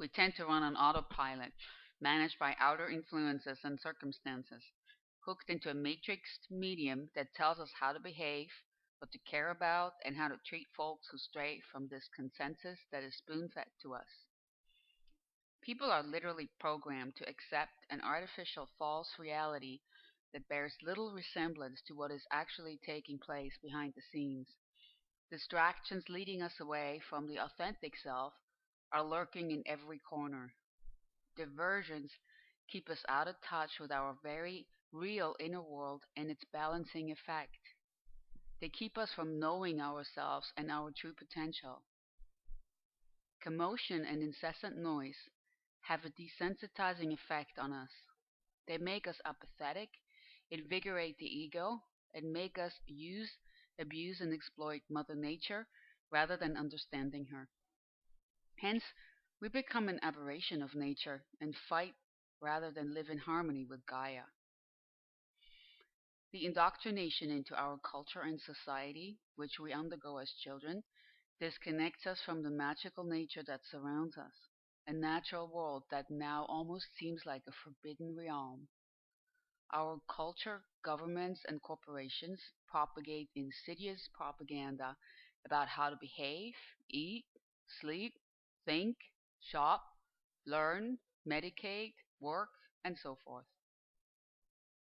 We tend to run on autopilot, managed by outer influences and circumstances, hooked into a matrixed medium that tells us how to behave, what to care about, and how to treat folks who stray from this consensus that is spoon fed to us. People are literally programmed to accept an artificial false reality that bears little resemblance to what is actually taking place behind the scenes. Distractions leading us away from the authentic self are lurking in every corner. Diversions keep us out of touch with our very real inner world and its balancing effect. They keep us from knowing ourselves and our true potential. Commotion and incessant noise have a desensitizing effect on us. They make us apathetic, invigorate the ego, and make us use, abuse, and exploit Mother Nature rather than understanding her. Hence, we become an aberration of nature and fight rather than live in harmony with Gaia. The indoctrination into our culture and society, which we undergo as children, disconnects us from the magical nature that surrounds us, a natural world that now almost seems like a forbidden realm. Our culture, governments, and corporations propagate insidious propaganda about how to behave, eat, sleep, think, shop, learn, medicate, work, and so forth.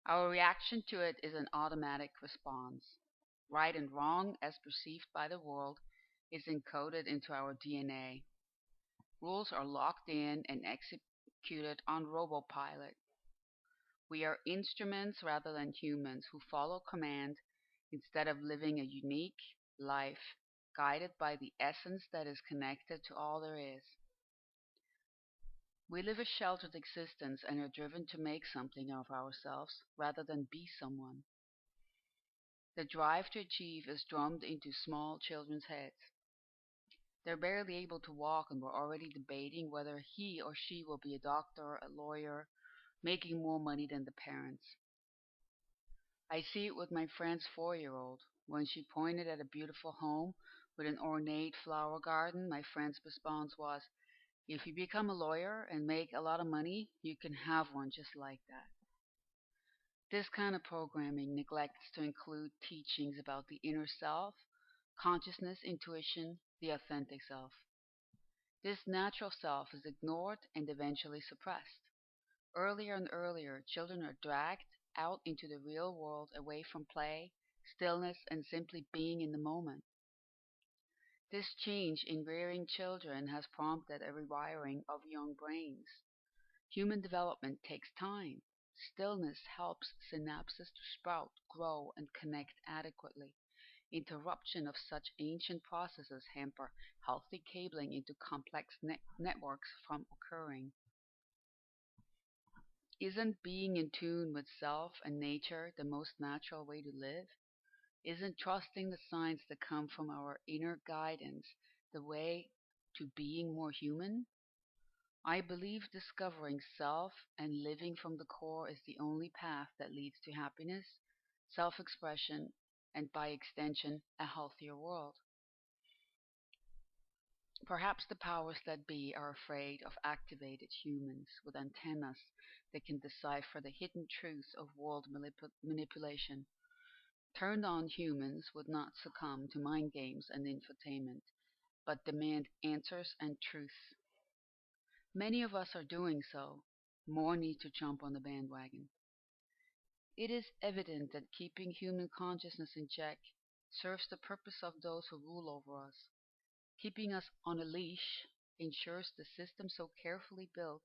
Our reaction to it is an automatic response. Right and wrong, as perceived by the world, is encoded into our DNA. Rules are locked in and executed on robopilot. We are instruments rather than humans who follow command instead of living a unique life guided by the essence that is connected to all there is. We live a sheltered existence and are driven to make something of ourselves rather than be someone. The drive to achieve is drummed into small children's heads. They're barely able to walk and we're already debating whether he or she will be a doctor, a lawyer, making more money than the parents. I see it with my friend's 4-year-old. When she pointed at a beautiful home with an ornate flower garden, my friend's response was, "If you become a lawyer and make a lot of money, you can have one just like that." This kind of programming neglects to include teachings about the inner self, consciousness, intuition, the authentic self. This natural self is ignored and eventually suppressed. Earlier and earlier, children are dragged out into the real world away from play, stillness, and simply being in the moment. This change in rearing children has prompted a rewiring of young brains. Human development takes time. Stillness helps synapses to sprout, grow, and connect adequately. Interruption of such ancient processes hamper healthy cabling into complex networks from occurring. Isn't being in tune with self and nature the most natural way to live? Isn't trusting the signs that come from our inner guidance the way to being more human? I believe discovering self and living from the core is the only path that leads to happiness, self expression, and by extension, a healthier world. Perhaps the powers that be are afraid of activated humans with antennas that can decipher the hidden truths of world manipulation. Turned on humans would not succumb to mind games and infotainment, but demand answers and truth. Many of us are doing so. More need to jump on the bandwagon. It is evident that keeping human consciousness in check serves the purpose of those who rule over us. Keeping us on a leash ensures the system so carefully built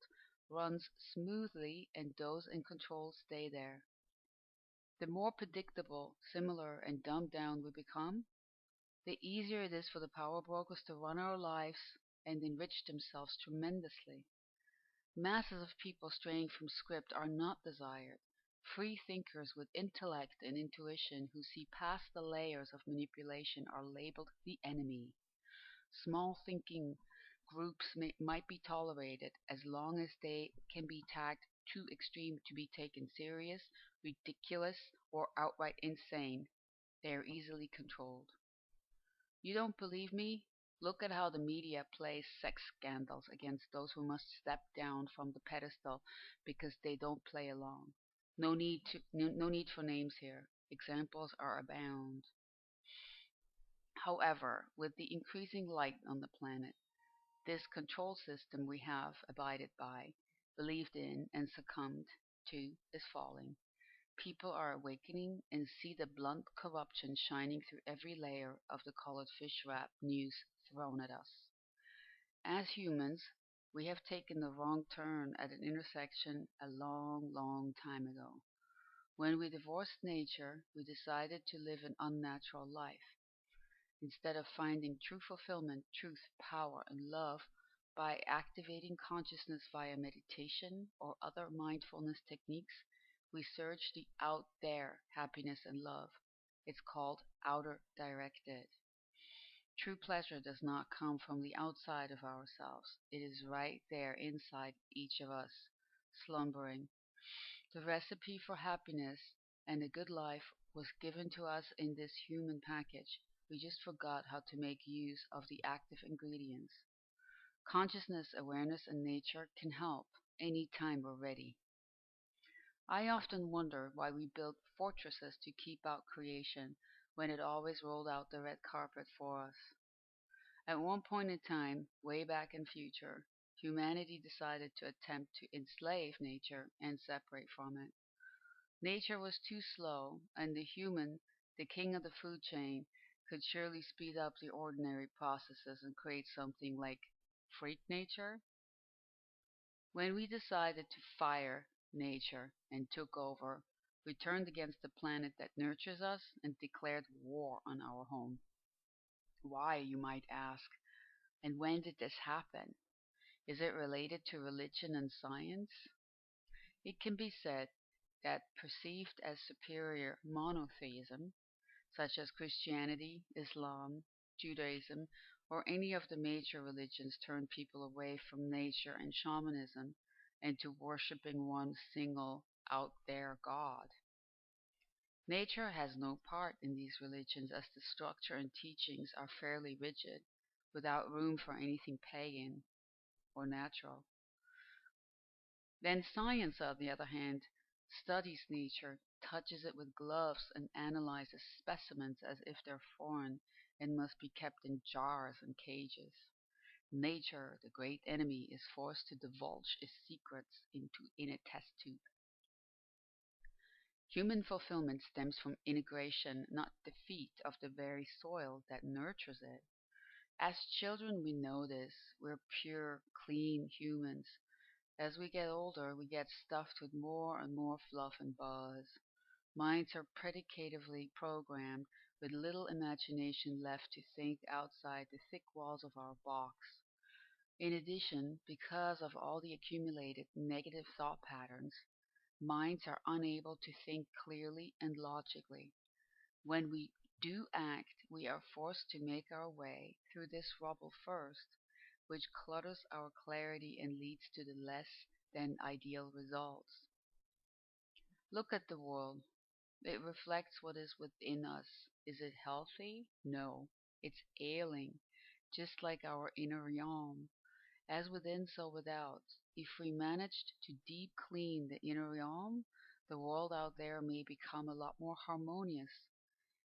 runs smoothly and those in control stay there. The more predictable, similar, and dumbed down we become, the easier it is for the power brokers to run our lives and enrich themselves tremendously. Masses of people straying from script are not desired. Free thinkers with intellect and intuition who see past the layers of manipulation are labeled the enemy. Small thinking groups might be tolerated as long as they can be tagged too extreme to be taken serious, ridiculous, or outright insane. They are easily controlled. You don't believe me? Look at how the media plays sex scandals against those who must step down from the pedestal because they don't play along. No need for names here. Examples are abound. However, with the increasing light on the planet, this control system we have abided by, believed in, and succumbed to is falling. People are awakening and see the blunt corruption shining through every layer of the colored fish wrap news thrown at us. As humans, we have taken the wrong turn at an intersection a long, long time ago. When we divorced nature, we decided to live an unnatural life. Instead of finding true fulfillment, truth, power, and love by activating consciousness via meditation or other mindfulness techniques, we search the out there happiness and love. It's called outer directed. True pleasure does not come from the outside of ourselves. It is right there inside each of us, slumbering. The recipe for happiness and a good life was given to us in this human package. We just forgot how to make use of the active ingredients. Consciousness, awareness, and nature can help anytime we're ready. I often wonder why we built fortresses to keep out creation when it always rolled out the red carpet for us. At one point in time, way back in future, humanity decided to attempt to enslave nature and separate from it. Nature was too slow, and the human, the king of the food chain, could surely speed up the ordinary processes and create something like freak nature. When we decided to fire nature and took over, we turned against the planet that nurtures us and declared war on our home. Why, you might ask, and when did this happen? Is it related to religion and science? It can be said that perceived as superior monotheism, such as Christianity, Islam, Judaism, or any of the major religions, turn people away from nature and shamanism and to worshiping one single out there God. Nature has no part in these religions as the structure and teachings are fairly rigid, without room for anything pagan or natural. Then science, on the other hand, studies nature, touches it with gloves, and analyzes specimens as if they're foreign and must be kept in jars and cages. Nature, the great enemy, is forced to divulge its secrets in a test tube. Human fulfillment stems from integration, not defeat, of the very soil that nurtures it. As children, we know this. We're pure, clean humans. As we get older, we get stuffed with more and more fluff and buzz. Minds are predicatively programmed with little imagination left to think outside the thick walls of our box. In addition, because of all the accumulated negative thought patterns, minds are unable to think clearly and logically. When we do act, we are forced to make our way through this rubble first, which clutters our clarity and leads to the less than ideal results. Look at the world. It reflects what is within us. Is it healthy? No. It's ailing, just like our inner realm. As within, so without. If we managed to deep clean the inner realm, the world out there may become a lot more harmonious.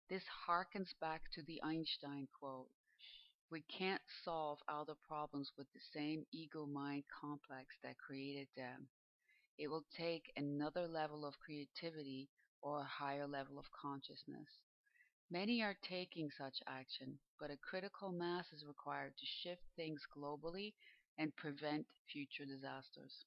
This harkens back to the Einstein quote. We can't solve other problems with the same ego-mind complex that created them. It will take another level of creativity or a higher level of consciousness. Many are taking such action, but a critical mass is required to shift things globally and prevent future disasters.